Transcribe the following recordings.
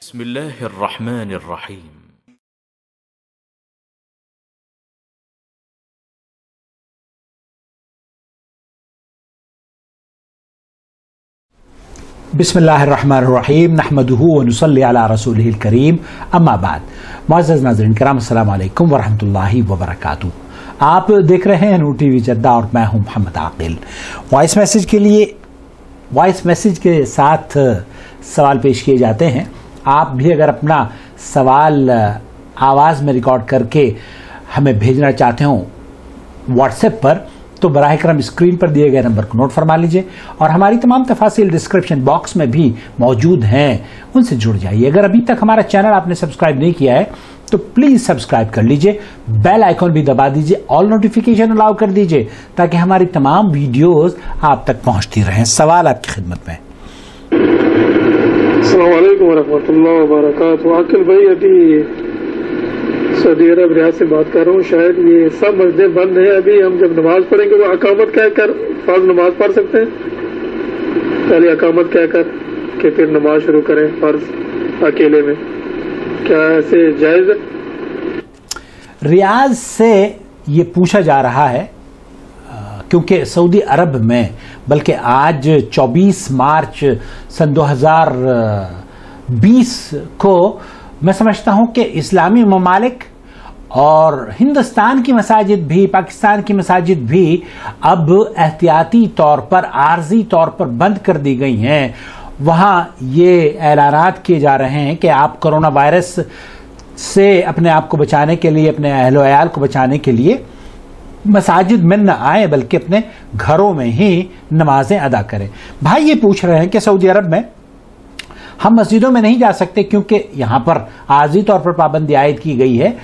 بسم الله الرحمن الرحيم. बिस्मिल्लाहिर्रहमानिर्रहीम नहमदुहु व नुसल्ली अला रसूलिहिल करीम अम्मा बाद। मुअज़्ज़ज़ नाज़रीन किराम अस्सलामु अलैकुम व रहमतुल्लाहि व बरकातुहू। आप देख रहे हैं नूर टीवी जद्दा और मैं हूं मोहम्मद आकिल। वॉइस मैसेज के साथ सवाल पेश किए जाते हैं। आप भी अगर अपना सवाल आवाज़ में रिकॉर्ड करके हमें भेजना चाहते हो व्हाट्सएप पर, तो बराह करम स्क्रीन पर दिए गए नंबर को नोट फरमा लीजिए और हमारी तमाम तफासिल डिस्क्रिप्शन बॉक्स में भी मौजूद हैं, उनसे जुड़ जाइए। अगर अभी तक हमारा चैनल आपने सब्सक्राइब नहीं किया है तो प्लीज़ सब्सक्राइब कर लीजिए, बेल आइकॉन भी दबा दीजिए, ऑल नोटिफिकेशन अलाउ कर दीजिए ताकि हमारी तमाम वीडियोस आप तक पहुंचती रहें। सवाल आपकी खिदमत में। अस्सलाम वालेकुम वरहमतुल्लाहि वबरकातुहू। आकिल भाई, अभी सऊदी अरब रियाद से बात कर रहा हूँ। शायद ये सब मस्जिदें बंद हैं। अभी हम जब नमाज पढ़ेंगे वो अकामत कह कर फर्ज नमाज पढ़ सकते हैं? पहले अकामत कह कर के फिर नमाज शुरू करें फर्ज अकेले में, क्या ऐसे जायज है? रियाद से ये पूछा जा रहा है क्योंकि सऊदी अरब में बल्कि आज 24 मार्च सन 2020 को मैं समझता हूं कि इस्लामी ममालिक और हिंदुस्तान की मसाजिद भी, पाकिस्तान की मसाजिद भी अब एहतियाती तौर पर, आर्जी तौर पर बंद कर दी गई हैं। वहां ये ऐलानात किए जा रहे हैं कि आप कोरोना वायरस से अपने आप को बचाने के लिए, अपने अहलो अयाल को बचाने के लिए मसाजिद में न आए बल्कि अपने घरों में ही नमाजें अदा करें। भाई ये पूछ रहे हैं कि सऊदी अरब में हम मस्जिदों में नहीं जा सकते क्योंकि यहां पर आर्जी तौर पर पाबंदी आयद की गई है।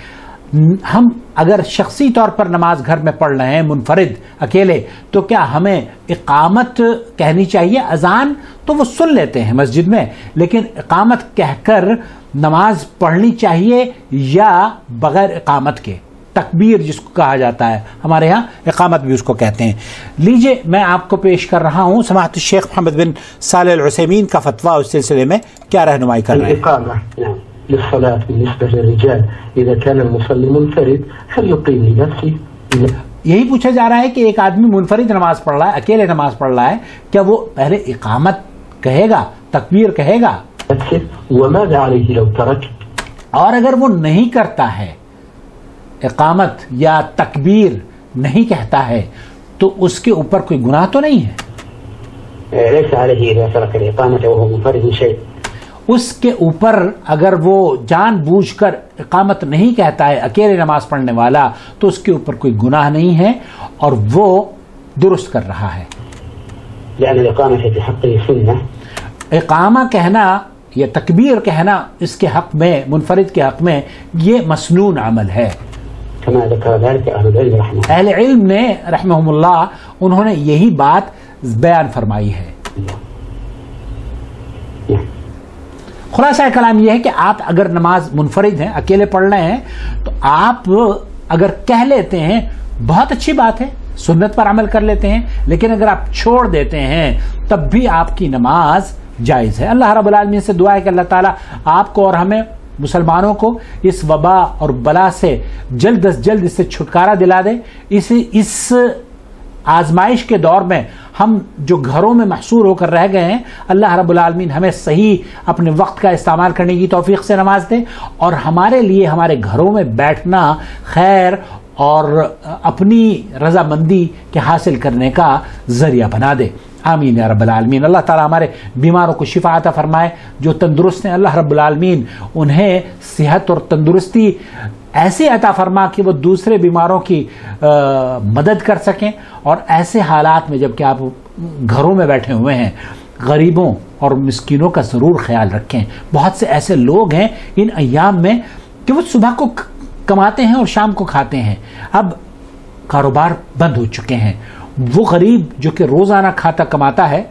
हम अगर शख्सी तौर पर नमाज घर में पढ़ रहे हैं मुनफरिद अकेले, तो क्या हमें इकामत कहनी चाहिए? अजान तो वो सुन लेते हैं मस्जिद में, लेकिन इकामत कहकर नमाज पढ़नी चाहिए या बगैर इकामत के? तकबीर जिसको कहा जाता है, हमारे यहाँ इकामत भी उसको कहते हैं। लीजिए मैं आपको पेश कर रहा हूँ समाअत शेख मोहम्मद बिन सालेह अल उसैमीन का फतवा उस सिलसिले में क्या रहनुमाई कर रहे हैं। यही पूछा जा रहा है कि एक आदमी मुनफरिद नमाज पढ़ रहा है, अकेले नमाज पढ़ रहा है, क्या वो पहले इकामत कहेगा, तकबीर कहेगा? और अगर वो नहीं करता है, इकामत या तकबीर नहीं कहता है, तो उसके ऊपर कोई गुनाह तो नहीं है? उसके ऊपर अगर वो जानबूझकर इकामत नहीं कहता है, अकेले नमाज पढ़ने वाला, तो उसके ऊपर कोई गुनाह नहीं है और वो दुरुस्त कर रहा है। इकामा कहना या तकबीर कहना इसके हक में, मुनफरिद के हक में, ये मसनून अमल है। अहले इल्म ने रहमहुमुल्लाह उन्होंने यही बात बयान फरमाई है। खुलासा कलाम यह है कि आप अगर नमाज मुनफरिद हैं, अकेले पढ़ रहे हैं, तो आप अगर कह लेते हैं बहुत अच्छी बात है, सुन्नत पर अमल कर लेते हैं, लेकिन अगर आप छोड़ देते हैं तब भी आपकी नमाज जायज है। अल्लाह रब्बुल आलमीन से दुआ है कि अल्लाह ताला आपको और हमें मुसलमानों को इस वबा और बला से जल्द अज जल्द इससे छुटकारा दिला दे। इस आजमाइश के दौर में हम जो घरों में महसूर होकर रह गए हैं, अल्लाह रब्बुल आलमीन हमें सही अपने वक्त का इस्तेमाल करने की तौफीक से नमाज दे और हमारे लिए हमारे घरों में बैठना खैर और अपनी रजामंदी के हासिल करने का जरिया बना दे। आमीन या रब्बल आलमीन। अल्लाह ताला हमारे बीमारों को शिफा अता फरमाए। जो तंदुरुस्त हैं, अल्लाह रब्बुल आलमीन उन्हें सेहत और तंदुरुस्ती ऐसे अता फरमा कि वो दूसरे बीमारों की मदद कर सकें। और ऐसे हालात में जबकि आप घरों में बैठे हुए हैं, गरीबों और मिस्कीनों का ज़रूर ख्याल रखें। बहुत से ऐसे लोग हैं इन अय्याम में कि वो सुबह को कमाते हैं और शाम को खाते हैं। अब कारोबार बंद हो चुके हैं। वो गरीब जो कि रोज़ाना खाता कमाता है,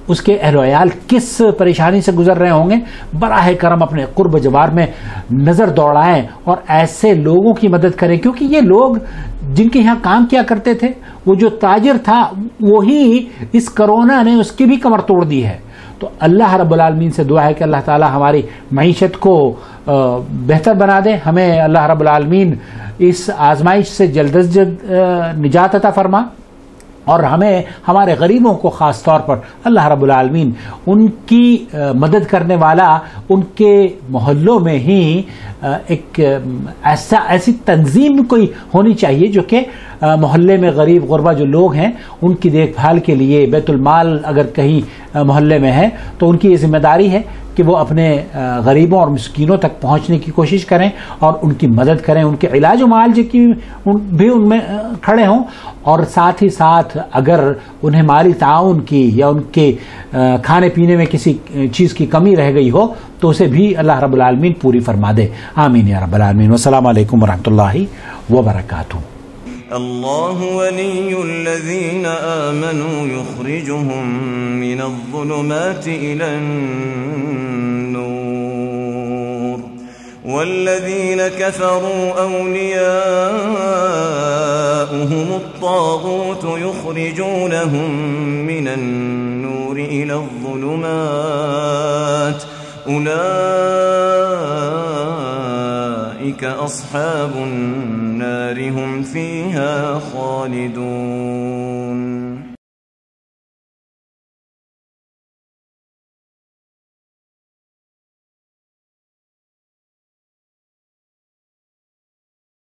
उसके अहल-ओ-अयाल किस परेशानी से गुजर रहे होंगे। बराह करम अपने कुर्ब जवार में नज़र दौड़ाएं और ऐसे लोगों की मदद करें, क्योंकि ये लोग जिनके यहाँ काम किया करते थे, वो जो ताजिर था वही इस कोरोना ने उसकी भी कमर तोड़ दी है। تو اللہ رب العالمین سے دعا ہے کہ اللہ تعالی ہماری معیشت کو بہتر بنا دے، ہمیں اللہ رب العالمین اس آزمائش سے جلد از جلد نجات عطا فرما، اور ہمیں ہمارے غریبوں کو خاص طور پر اللہ رب العالمین ان کی مدد کرنے والا ان کے محلوں میں ہی ایک ایسی تنظیم کوئی ہونی چاہیے جو کہ محلے میں غریب غربا جو لوگ ہیں ان کی دیکھ بھال کے لیے بیت المال اگر کہیں محلے میں ہے تو ان کی یہ ذمہ داری ہے کہ وہ اپنے غریبوں اور مسکینوں تک پہنچنے کی کوشش کریں اور ان کی مدد کریں، ان کے علاج و معالجے کی بھی ان میں کھڑے ہوں، اور ساتھ ہی ساتھ اگر انہیں مالی تعاون کی یا ان کے کھانے پینے میں کسی چیز کی کمی رہ گئی ہو تو اسے بھی اللہ رب العالمین پوری فرما دے، آمین یا رب العالمین۔ والسلام علیکم ورحمۃ اللہ وبرکاتہ۔ اللہ ولی الذین آمنوا یخرجهم من الظلمات إلى النور والذین كفروا أولیاؤهم الطاغوت یخرجونهم من النور إلى الظلمات أولئك أصحاب النار هم فيها خالدون۔